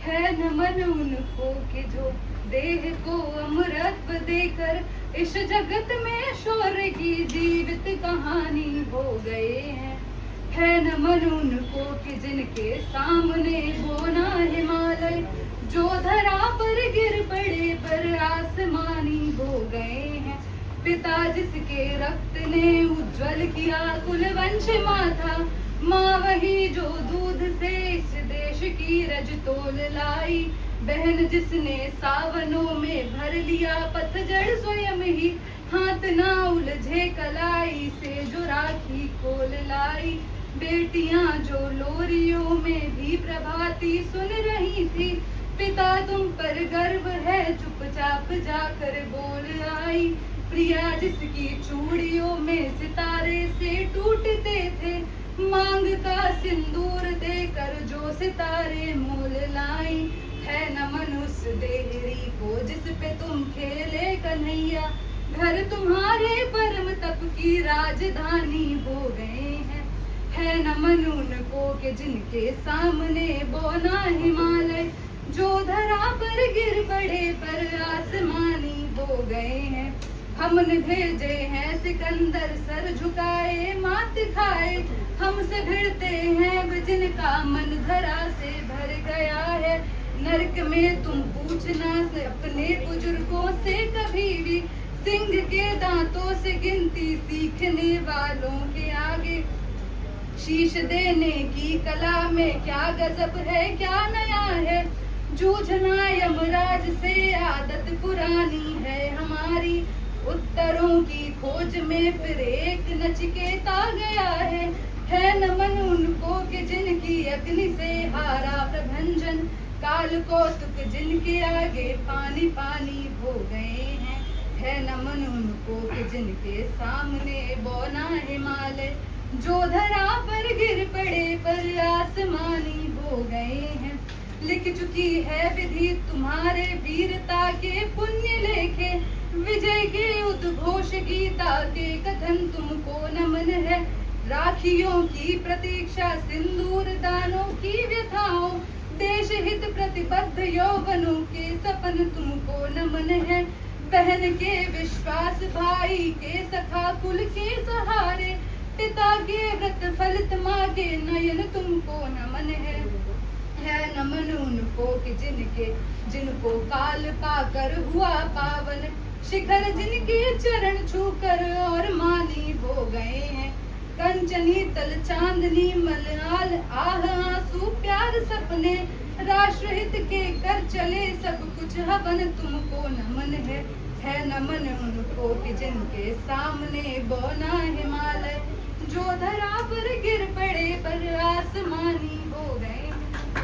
है नमन उनको कि जो देह को अमृत देकर इस जगत में शौर्य की जीवित कहानी हो गए हैं। है नमन उनको कि जिनके सामने बोना हिमालय, जो धरा पर गिर पड़े पर आसमानी हो गए हैं। पिता जिसके रक्त ने उज्जवल किया कुल वंश माथा, माँ वही जो दूध से इस देश की रज तोल लाई। बहन जिसने सावनों में भर लिया पतझड़ स्वयं ही, हाथ ना उलझे कलाई से जो राखी खोल लाई। बेटियां जो लोरियों में भी प्रभाती सुन रही थी, पिता तुम पर गर्व है चुपचाप जाकर बोल आई। प्रिया जिसकी चूड़ियों में सितारे से टूटते थे, मांग का सिंदूर देकर जो सितारे मोल लाई। है नमन उस देहरी को जिस पे तुम खेले कन्हैया, घर तुम्हारे परम तप की राजधानी हो गए हैं। है नमन उनको कि जिनके सामने बोना हिमालय, जो धरा पर गिर पड़े पर आसमानी हो गए हैं। हमने भेजे हैं सिकंदर सर झुकाए मात खाए, हमसे भिड़ते हैं जिनका मन धरा से भर गया है। नरक में तुम पूछना से अपने बुजुर्गों से कभी भी, सिंह के दांतों से गिनती सीखने वालों के आगे। शीश देने की कला में क्या गजब है क्या नया है, जूझना यमराज से आदत पुरानी है हमारी। उत्तरों की खोज में फिर एक नचिकेता गया है। है नमन उनको कि जिनकी अग्नि से हारा प्रभंजन, काल कौतुक जिनके आगे पानी पानी हो गए हैं। है नमन उनको कि जिनके सामने बौना हिमालय, जो धरा पर गिर पड़े पर आसमानी हो गए हैं। लिख चुकी है विधि तुम्हारे वीरता के पुण्य लेखे, विजय के उद्घोष गीता के कथन तुमको नमन है। राखियों की प्रतीक्षा सिंदूर दानों की व्यथाओं, देश हित प्रतिबद्ध यौवनों के सपन तुमको नमन है। बहन के विश्वास भाई के सखा कुल के सहारे, पिता के व्रत फलित माँ के नयन तुमको नमन है। है नमन उनको कि जिनको काल पाकर हुआ पावन, शिखर जिनके चरण छूकर और मानी हो गए हैं। कंचनी तल चांदनी मलयाल आह आंसू प्यार सपने, राष्ट्रहित के कर चले सब कुछ हवन तुमको नमन है। है नमन उनको कि जिनके सामने बौना हिमालय, जो धरा पर